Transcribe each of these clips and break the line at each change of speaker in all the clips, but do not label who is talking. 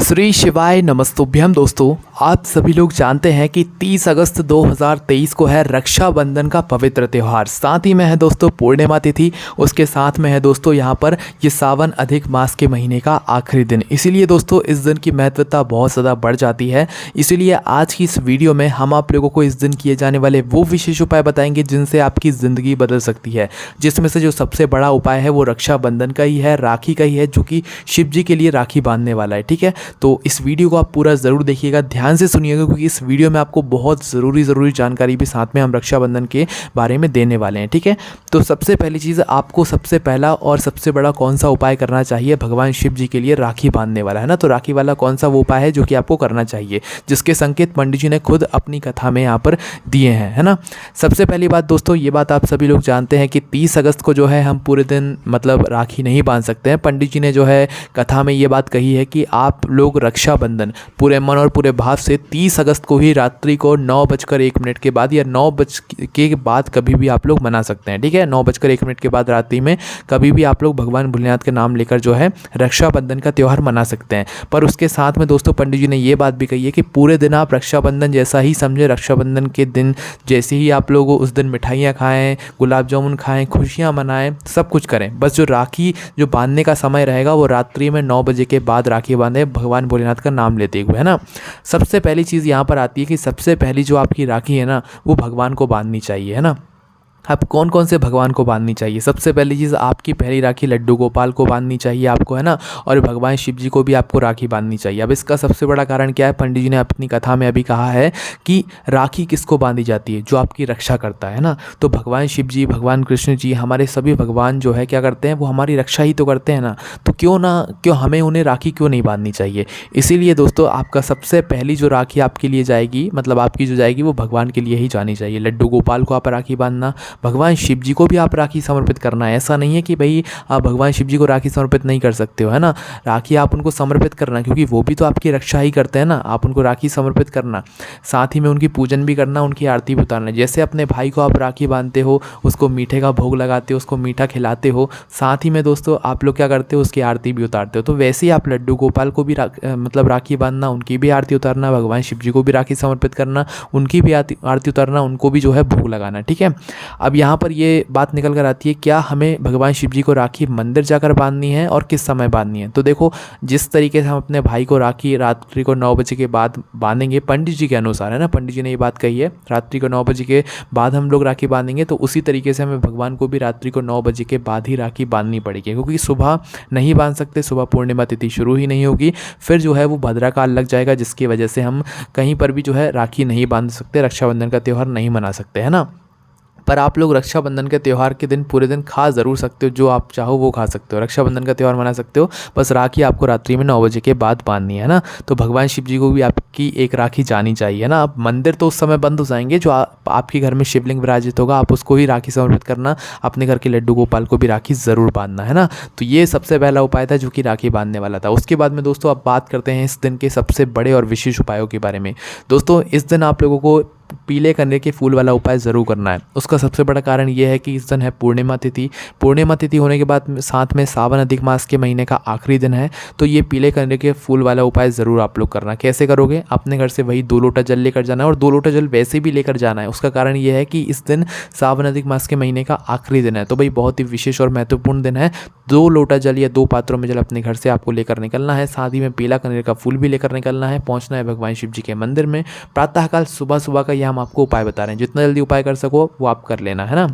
श्री शिवाय नमस्तुभ्यम। दोस्तों, आप सभी लोग जानते हैं कि 30 अगस्त 2023 को है रक्षाबंधन का पवित्र त्यौहार। साथ ही में है दोस्तों पूर्णिमा तिथि, उसके साथ में है दोस्तों यहाँ पर ये सावन अधिक मास के महीने का आखिरी दिन। इसीलिए दोस्तों इस दिन की महत्वता बहुत ज़्यादा बढ़ जाती है। इसीलिए आज की इस वीडियो में हम आप लोगों को इस दिन किए जाने वाले वो विशेष उपाय बताएंगे जिनसे आपकी ज़िंदगी बदल सकती है। जिसमें से जो सबसे बड़ा उपाय है वो रक्षाबंधन का ही है, राखी का ही है, जो कि शिव जी के लिए राखी बांधने वाला है। ठीक है, तो इस वीडियो को आप पूरा ज़रूर देखिएगा, ध्यान से सुनिएगा, क्योंकि इस वीडियो में आपको बहुत ज़रूरी जानकारी भी साथ में हम रक्षाबंधन के बारे में देने वाले हैं। ठीक है, तो सबसे पहली चीज़, आपको सबसे पहला और सबसे बड़ा कौन सा उपाय करना चाहिए भगवान शिव जी के लिए राखी बांधने वाला है ना। तो राखी वाला कौन सा वो उपाय है जो कि आपको करना चाहिए, जिसके संकेत पंडित जी ने खुद अपनी कथा में यहाँ पर दिए हैं, है ना। सबसे पहली बात दोस्तों, ये बात आप सभी लोग जानते हैं कि 30 अगस्त को जो है हम पूरे दिन मतलब राखी नहीं बांध सकते हैं। पंडित जी ने जो है कथा में ये बात कही है कि आप लोग रक्षाबंधन पूरे मन और पूरे भाव से 30 अगस्त को ही रात्रि को 9:01 के बाद या 9 बज के बाद कभी भी आप लोग मना सकते हैं। ठीक है, 9:01 के बाद रात्रि में कभी भी आप लोग भगवान भोलेनाथ के नाम लेकर जो है रक्षाबंधन का त्यौहार मना सकते हैं। पर उसके साथ में दोस्तों पंडित जी ने ये बात भी कही है कि पूरे दिन आप रक्षाबंधन जैसा ही समझे। रक्षाबंधन के दिन जैसे ही आप लोग उस दिन मिठाइयाँ खाएँ, गुलाब जामुन खाएँ, खुशियाँ मनाएँ, सब कुछ करें। बस जो राखी जो बांधने का समय रहेगा वो रात्रि में 9 बजे के बाद राखी बांधे भगवान भोलेनाथ का नाम लेते हुए, है ना। सबसे पहली चीज़ यहाँ पर आती है कि सबसे पहली जो आपकी राखी है ना वो भगवान को बांधनी चाहिए, है ना। अब कौन कौन से भगवान को बांधनी चाहिए? सबसे पहली चीज़, आपकी पहली राखी लड्डू गोपाल को बांधनी चाहिए आपको, है ना। और भगवान शिव जी को भी आपको राखी बांधनी चाहिए। अब इसका सबसे बड़ा कारण क्या है? पंडित जी ने अपनी कथा में अभी कहा है कि राखी किसको बांधी जाती है? जो आपकी रक्षा करता है ना। तो भगवान शिव जी, भगवान कृष्ण जी, हमारे सभी भगवान जो है क्या करते हैं, वो हमारी रक्षा ही तो करते हैं ना। तो क्यों हमें उन्हें राखी क्यों नहीं बांधनी चाहिए? इसीलिए दोस्तों आपका सबसे पहली जो राखी आपके लिए जाएगी, मतलब आपकी जो जाएगी, वो भगवान के लिए ही जानी चाहिए। लड्डू गोपाल को आप राखी बांधना, भगवान शिव जी को भी आप राखी समर्पित करना है। ऐसा नहीं है कि भाई आप भगवान शिव जी को राखी समर्पित नहीं कर सकते हो, है ना। राखी आप उनको समर्पित करना, क्योंकि वो भी तो आपकी रक्षा ही करते हैं ना। आप उनको राखी समर्पित करना, साथ ही में उनकी पूजन भी करना, उनकी आरती भी उतारना। जैसे अपने भाई को आप राखी बांधते हो, उसको मीठे का भोग लगाते हो, उसको मीठा खिलाते हो, साथ ही में दोस्तों आप लोग क्या करते हो, उसकी आरती भी उतारते हो। तो वैसे ही आप लड्डू गोपाल को भी मतलब राखी बांधना, उनकी भी आरती उतारना, भगवान शिव जी को भी राखी समर्पित करना, उनकी भी आरती उतारना, उनको भी जो है भोग लगाना। ठीक है, अब यहाँ पर ये बात निकल कर आती है, क्या हमें भगवान शिव जी को राखी मंदिर जाकर बांधनी है और किस समय बांधनी है? तो देखो, जिस तरीके से हम अपने भाई को राखी रात्रि को 9 बजे के बाद बांधेंगे पंडित जी के अनुसार, है ना, पंडित जी ने ये बात कही है, रात्रि को 9 बजे के बाद हम लोग राखी बांधेंगे, तो उसी तरीके से हमें भगवान को भी रात्रि को 9 बजे के बाद ही राखी बांधनी पड़ेगी। क्योंकि सुबह नहीं बांध सकते, सुबह पूर्णिमा तिथि शुरू ही नहीं होगी, फिर जो है वो भद्रा काल लग जाएगा, जिसकी वजह से हम कहीं पर भी जो है राखी नहीं बांध सकते, रक्षाबंधन का त्यौहार नहीं मना सकते, है ना। पर आप लोग रक्षाबंधन के त्यौहार के दिन पूरे दिन खा ज़रूर सकते हो, जो आप चाहो वो खा सकते हो, रक्षाबंधन का त्यौहार मना सकते हो। बस राखी आपको रात्रि में 9 बजे के बाद बांधनी है ना। तो भगवान शिव जी को भी आपकी एक राखी जानी चाहिए ना। अब मंदिर तो उस समय बंद हो जाएंगे, जो आपके घर में शिवलिंग विराजित होगा आप उसको ही राखी समर्पित करना, अपने घर के लड्डू गोपाल को भी राखी ज़रूर बांधना, है ना। तो ये सबसे पहला उपाय था जो कि राखी बांधने वाला था। उसके बाद में दोस्तों अब बात करते हैं इस दिन के सबसे बड़े और विशेष उपायों के बारे में। दोस्तों इस दिन आप लोगों को पीले कनेर के फूल वाला उपाय ज़रूर करना है। उसका सबसे बड़ा कारण ये है कि इस दिन है पूर्णिमा तिथि। पूर्णिमा तिथि होने के बाद साथ में सावन अधिक मास के महीने का आखिरी दिन है। तो ये पीले कनेर के फूल वाला उपाय ज़रूर आप लोग करना। कैसे करोगे? अपने घर से वही 2 लोटा जल लेकर जाना है, और 2 लोटा जल वैसे भी लेकर जाना है। उसका कारण ये है कि इस दिन सावन अधिक मास के महीने का आखिरी दिन है, तो भाई बहुत ही विशेष और महत्वपूर्ण दिन है। 2 लोटा जल या 2 पात्रों में जल अपने घर से आपको लेकर निकलना है। साथ ही में पीला कनेर का फूल भी लेकर निकलना है। पहुँचना है भगवान शिव जी के मंदिर में प्रातःकाल सुबह का। यह हम आपको उपाय बता रहे हैं, जितना जल्दी उपाय कर सको वो आप कर लेना, है ना।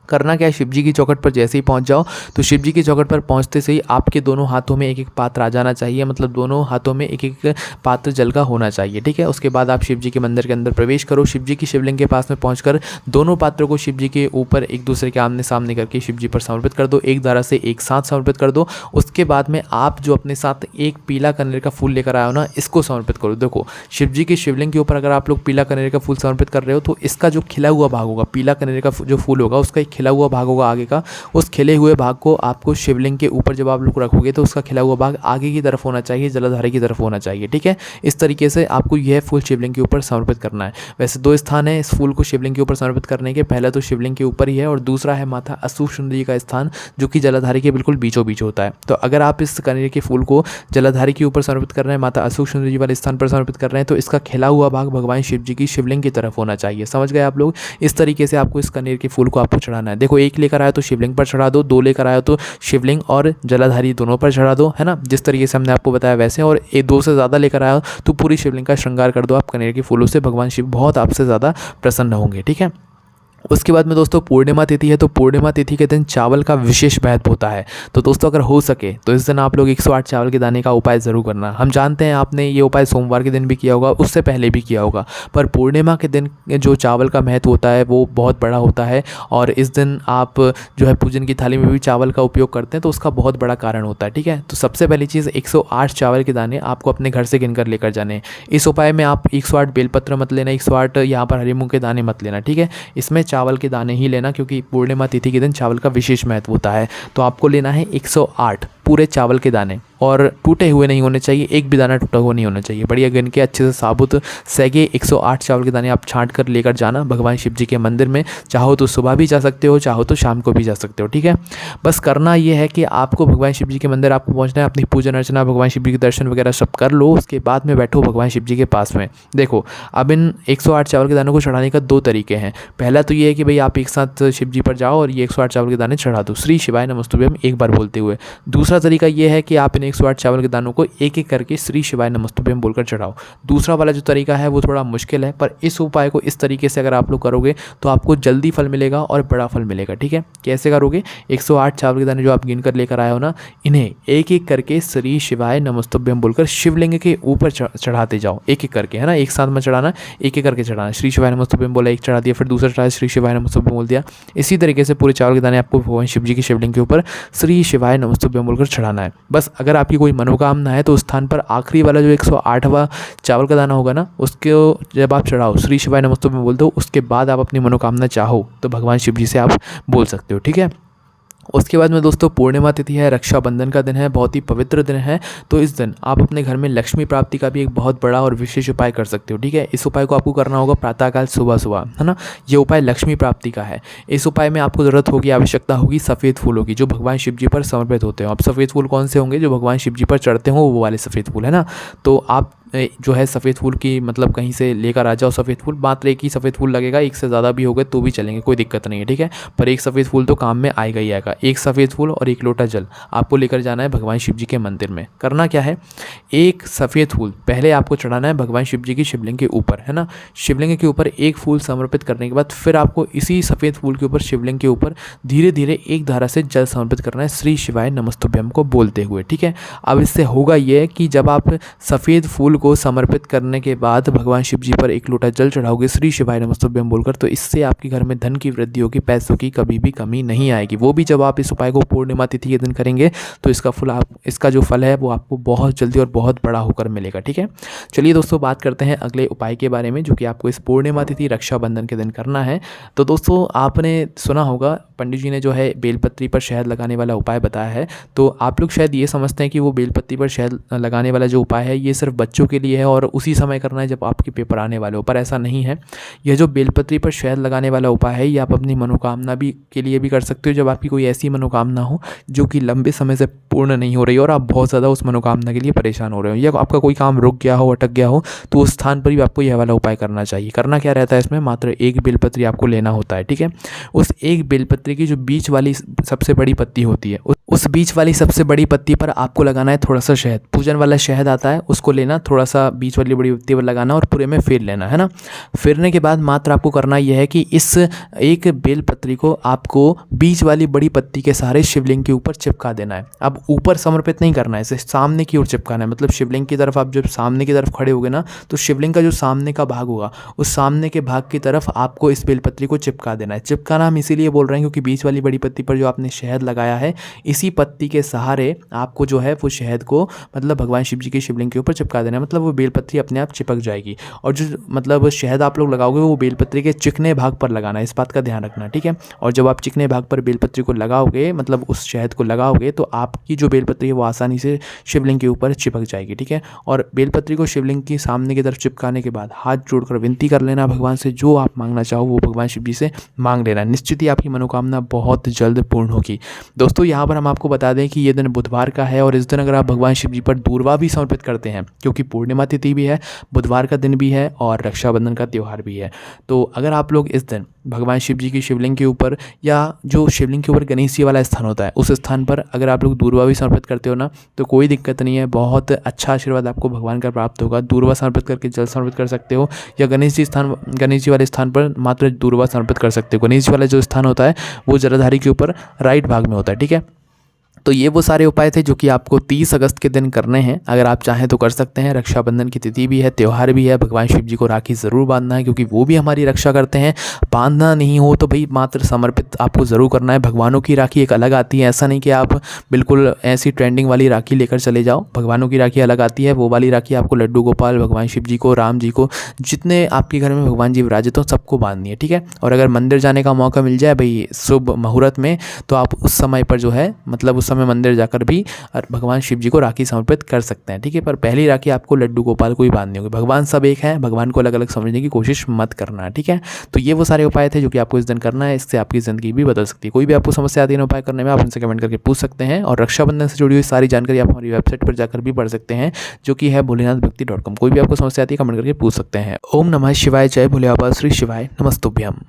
करना क्या है, शिव जी की चौखट पर जैसे ही पहुंच जाओ, तो शिव जी की चौखट पर पहुंचते से ही आपके दोनों हाथों में एक एक पात्र आ जाना चाहिए, मतलब दोनों हाथों में एक एक पात्र जल का होना चाहिए। ठीक है, उसके बाद आप शिव जी के मंदिर के अंदर प्रवेश करो। शिव जी की शिवलिंग के पास में पहुंचकर दोनों पात्रों को शिव जी के ऊपर एक दूसरे के आमने सामने करके शिव जी पर समर्पित कर दो, एक धारा से एक साथ समर्पित कर दो। उसके बाद में आप जो अपने साथ एक पीला कनेर का फूल लेकर आए हो ना, इसको समर्पित करो। देखो, शिव जी की शिवलिंग के ऊपर अगर आप लोग पीला कनेर का फूल समर्पित कर रहे हो, तो इसका जो खिला हुआ भाग होगा, पीला कनेर का जो फूल होगा, उसका एक खिला हुआ भाग होगा आगे का, उस खिले हुए भाग को आपको शिवलिंग के ऊपर जब आप लोग रखोगे तो उसका खिला हुआ भाग आगे की तरफ होना चाहिए, जलाधारी की तरफ होना चाहिए। ठीक है, इस तरीके से आपको यह फूल शिवलिंग के ऊपर समर्पित करना है। वैसे 2 स्थान है इस फूल को शिवलिंग के ऊपर समर्पित करने के, पहला तो शिवलिंग के ऊपर ही है और दूसरा है माता अशोक सुंदरी का स्थान जो कि जलाधारी के बिल्कुल बीचों बीच होता है। तो अगर आप इस कनेर के फूल को जलाधारी के ऊपर समर्पित कर रहे हैं, माता अशोक सुंदरी वाले स्थान पर समर्पित कर रहे हैं, तो इसका खिला हुआ भाग भगवान शिव जी की शिवलिंग की तरफ होना चाहिए। समझ गए आप लोग? इस तरीके से आपको इस कनेर के फूल को आपको चढ़ाना है। देखो, एक लेकर आया तो शिवलिंग पर चढ़ा दो, 2 लेकर आया तो शिवलिंग और जलाधारी दोनों पर चढ़ा दो, है ना, जिस तरीके से हमने आपको बताया वैसे। और 2 से ज़्यादा लेकर आया तो पूरी शिवलिंग का श्रृंगार कर दो आप कनेर के फूलों से, भगवान शिव बहुत आपसे ज़्यादा प्रसन्न होंगे। ठीक है, उसके बाद में दोस्तों पूर्णिमा तिथि है, तो पूर्णिमा तिथि के दिन चावल का विशेष महत्व होता है। तो दोस्तों अगर हो सके तो इस दिन आप लोग 108 चावल के दाने का उपाय ज़रूर करना। हम जानते हैं आपने ये उपाय सोमवार के दिन भी किया होगा, उससे पहले भी किया होगा, पर पूर्णिमा के दिन जो चावल का महत्व होता है वो बहुत बड़ा होता है। और इस दिन आप जो है पूजन की थाली में भी चावल का उपयोग करते हैं, तो उसका बहुत बड़ा कारण होता है। ठीक है, तो सबसे पहली चीज़ 108 चावल के दाने आपको अपने घर से गिनकर लेकर जाने हैं। इस उपाय में आप 108 बेलपत्र मत लेना, 108 यहाँ पर हरी मूंग के दाने मत लेना। ठीक है, इसमें चावल के दाने ही लेना, क्योंकि पूर्णिमा तिथि के दिन चावल का विशेष महत्व होता है। तो आपको लेना है 108 पूरे चावल के दाने, और टूटे हुए नहीं होने चाहिए, एक भी दाना टूटा हुआ नहीं होना चाहिए। बढ़िया गिन के अच्छे से साबुत सेगे 108 चावल के दाने आप छांट कर लेकर जाना भगवान शिव जी के मंदिर में। चाहो तो सुबह भी जा सकते हो, चाहो तो शाम को भी जा सकते हो। ठीक है, बस करना ये है कि आपको भगवान शिव जी के मंदिर आपको पहुंचना है, अपनी पूजन अर्चना भगवान शिव जी के दर्शन वगैरह सब कर लो, उसके बाद में बैठो भगवान शिव जी के पास में। देखो, अब इन 108 चावल के दानों को चढ़ाने का 2 तरीके हैं। पहला तो ये है कि भाई आप एक साथ शिव जी पर जाओ और ये 108 चावल के दाने चढ़ा दो, श्री शिवाय नमस्तुभ्यम एक बार बोलते हुए। दूसरा तरीका ये है कि आप इन 108 चावल के दानों को एक एक करके श्री शिवाय नमस्तुभ्यम बोलकर चढ़ाओ। दूसरा वाला जो तरीका है वो थोड़ा मुश्किल है, पर इस उपाय को इस तरीके से अगर आप लोग करोगे तो आपको जल्दी फल मिलेगा और बड़ा फल मिलेगा। ठीक है, कैसे करोगे? 108 चावल के दाने जो आप गिन कर लेकर आए हो ना, इन्हें एक एक करके श्री शिवाय नमस्तुभ्यम बोलकर शिवलिंग के ऊपर चढ़ाते जाओ, एक एक करके, है ना, एक साथ में चढ़ाना, एक एक करके चढ़ाना। श्री शिवाय नमस्तुभ्यम बोला, एक चढ़ा दिया, फिर दूसरा चढ़ाया, श्री शिवाय नमस्तुभ्यम बोल दिया। इसी तरीके से पूरे चावल के दाने आपको भगवान शिव जी की शिवलिंग के ऊपर श्री शिवाय नमस्तुभ्यम बोलकर चढ़ाना है। बस अगर आपकी कोई मनोकामना है तो उस स्थान पर आखिरी वाला जो 108वां चावल का दाना होगा ना, उसको जब आप चढ़ाओ, श्री शिवाय नमस्तुभ्यम बोल दो, उसके बाद आप अपनी मनोकामना चाहो तो भगवान शिव जी से आप बोल सकते हो। ठीक है, उसके बाद में दोस्तों पूर्णिमा तिथि है, रक्षाबंधन का दिन है, बहुत ही पवित्र दिन है। तो इस दिन आप अपने घर में लक्ष्मी प्राप्ति का भी एक बहुत बड़ा और विशेष उपाय कर सकते हो। ठीक है, इस उपाय को आपको करना होगा प्रातःकाल सुबह सुबह, है ना। ये उपाय लक्ष्मी प्राप्ति का है। इस उपाय में आपको ज़रूरत होगी, आवश्यकता होगी सफ़ेद फूलों की, जो भगवान शिव जी पर समर्पित होते हो। अब सफ़ेद फूल कौन से होंगे? जो भगवान शिव जी पर चढ़ते हो वो वाले सफ़ेद फूल, है ना। तो आप जो है सफ़ेद फूल की मतलब कहीं से लेकर आ जाओ सफ़ेद फूल, मात्र एक ही सफ़ेद फूल लगेगा, एक से ज़्यादा भी हो गए तो भी चलेंगे, कोई दिक्कत नहीं है। ठीक है, पर एक सफ़ेद फूल तो काम में आएगा ही आएगा। एक सफ़ेद फूल और एक लोटा जल आपको लेकर जाना है भगवान शिव जी के मंदिर में। करना क्या है? एक सफ़ेद फूल पहले आपको चढ़ाना है भगवान शिव जी की शिवलिंग के ऊपर, है ना। शिवलिंग के ऊपर एक फूल समर्पित करने के बाद फिर आपको इसी सफ़ेद फूल के ऊपर शिवलिंग के ऊपर धीरे धीरे एक धारा से जल समर्पित करना है, श्री शिवाय नमस्तुभ्यम को बोलते हुए। ठीक है, अब इससे होगा ये कि जब आप सफ़ेद फूल को समर्पित करने के बाद भगवान शिव जी पर एक लोटा जल चढ़ाओगे श्री शिवाय नमस्तुभ्यम बोलकर, तो इससे आपके घर में धन की वृद्धि होगी, पैसों की कभी भी कमी नहीं आएगी। वो भी जब आप इस उपाय को पूर्णिमा तिथि के दिन करेंगे तो इसका जो फल है वो आपको बहुत जल्दी और बहुत बड़ा होकर मिलेगा। ठीक है, चलिए दोस्तों बात करते हैं अगले उपाय के बारे में, जो कि आपको इस पूर्णिमा तिथि रक्षाबंधन के दिन करना है। तो दोस्तों आपने सुना होगा पंडित जी ने जो है बेलपत्री पर शहद लगाने वाला उपाय बताया है। तो आप लोग शायद ये समझते हैं कि वो बेलपत्री पर शहद लगाने वाला जो उपाय है ये सिर्फ बच्चों के लिए है और उसी समय करना है जब आपके पेपर आने वाले हो, पर ऐसा नहीं है। यह जो बेलपत्री पर शहद लगाने वाला उपाय है ये आप अपनी मनोकामना भी के लिए भी कर सकते हो, जब आपकी कोई ऐसी मनोकामना हो जो कि लंबे समय से पूर्ण नहीं हो रही और आप बहुत ज़्यादा उस मनोकामना के लिए परेशान हो रहे हो, या आपका कोई काम रुक गया हो, अटक गया हो, तो उस स्थान पर भी आपको यह वाला उपाय करना चाहिए। करना क्या रहता है इसमें? मात्र एक बेलपत्री आपको लेना होता है। ठीक है, उस एक बेलपत्री की जो बीच वाली सबसे बड़ी पत्ती होती है, उस बीच वाली सबसे बड़ी पत्ती पर आपको लगाना है थोड़ा सा शहद। पूजन वाला शहद आता है उसको लेना, थोड़ा सा बीच वाली बड़ी पत्ती पर लगाना और पूरे में फेर लेना, है ना। फेरने के बाद मात्र आपको करना यह है कि इस एक बेलपत्री को आपको बीच वाली बड़ी पत्ती के सहारे शिवलिंग के ऊपर चिपका देना है। अब ऊपर समर्पित नहीं करना है, इसे सामने की ओर चिपकाना है। मतलब शिवलिंग की तरफ आप जब सामने की तरफ खड़े होगे ना, तो शिवलिंग का जो सामने का भाग होगा उस सामने के भाग की तरफ आपको इस बेलपत्री को चिपका देना है। चिपकाना हम इसीलिए बोल रहे हैं क्योंकि बीच वाली बड़ी पत्ती पर जो आपने शहद लगाया है, इसी पत्ती के सहारे आपको जो है वो शहद को मतलब भगवान शिव जी की शिवलिंग के ऊपर चिपका देना है। मतलब वो बेलपत्री अपने आप चिपक जाएगी। और जो मतलब शहद आप लोग लगाओगे वो बेलपत्री के चिकने भाग पर लगाना है, इस बात का ध्यान रखना, ठीक है। और जब आप चिकने भाग पर बेलपत्री को लगाओगे, मतलब उस शहद को लगाओगे, तो आपकी जो बेलपत्री है वो आसानी से शिवलिंग के ऊपर चिपक जाएगी, ठीक है। और बेलपत्री को शिवलिंग की सामने की तरफ चिपकाने के बाद हाथ जोड़कर विनती कर लेना भगवान से, जो आप मांगना चाहो वो भगवान शिव जी से मांग लेना, निश्चित ही आपकी मनोकामना बहुत जल्द पूर्ण होगी। दोस्तों यहाँ पर हम आपको बता दें कि ये दिन बुधवार का है और इस दिन अगर आप भगवान शिव जी पर दूर्वा भी समर्पित करते हैं, क्योंकि पूर्णिमा तिथि भी है, बुधवार का दिन भी है और रक्षाबंधन का त्यौहार भी है, तो अगर आप लोग इस दिन भगवान शिव जी की शिवलिंग के ऊपर या जो शिवलिंग के ऊपर गणेश जी वाला स्थान होता है उस स्थान पर अगर आप लोग दूर्वा भी समर्पित करते हो ना, तो कोई दिक्कत नहीं है, बहुत अच्छा आशीर्वाद आपको भगवान का प्राप्त होगा। दूर्वा समर्पित करके जल समर्पित कर सकते हो, या गणेश जी वाले स्थान पर मात्र दूर्वा समर्पित कर सकते हो। गणेश जी वाला जो स्थान होता है वो जटाधारी के ऊपर राइट भाग में होता है, ठीक है। तो ये वो सारे उपाय थे जो कि आपको 30 अगस्त के दिन करने हैं। अगर आप चाहें तो कर सकते हैं। रक्षाबंधन की तिथि भी है, त्यौहार भी है, भगवान शिव जी को राखी ज़रूर बांधना है क्योंकि वो भी हमारी रक्षा करते हैं। बांधना नहीं हो तो भाई मात्र समर्पित आपको ज़रूर करना है। भगवानों की राखी एक अलग आती है, ऐसा नहीं कि आप बिल्कुल ऐसी ट्रेंडिंग वाली राखी लेकर चले जाओ। भगवानों की राखी अलग आती है, वो वाली राखी आपको लड्डू गोपाल, भगवान शिव जी को, राम जी को, जितने आपके घर में भगवान जी विराजित हो सबको बांधनी है, ठीक है। और अगर मंदिर जाने का मौका मिल जाए भाई शुभ मुहूर्त में, तो आप उस समय पर जो है मतलब उस समय मंदिर जाकर भी भगवान शिव जी को राखी समर्पित कर सकते हैं, ठीक है। पर पहली राखी आपको लड्डू गोपाल को ही बांधनी होगी। भगवान सब एक है, भगवान को अलग अलग समझने की कोशिश मत करना, ठीक है। तो ये वो सारे उपाय थे जो कि आपको इस दिन करना है, इससे आपकी ज़िंदगी भी बदल सकती है। कोई भी आपको समस्या आती है उपाय करने में, आप उनसे कमेंट करके पूछ सकते हैं। और रक्षाबंधन से जुड़ी हुई सारी जानकारी आप हमारी वेबसाइट पर जाकर भी पढ़ सकते हैं, जो कि है भोलेनाथभक्ति.com। कोई भी आपको समस्या आती है कमेंट करके पूछ सकते हैं। ओम नमः शिवाय, जय भोले बाबा, श्री शिवाय, नमस्तुभ्यम।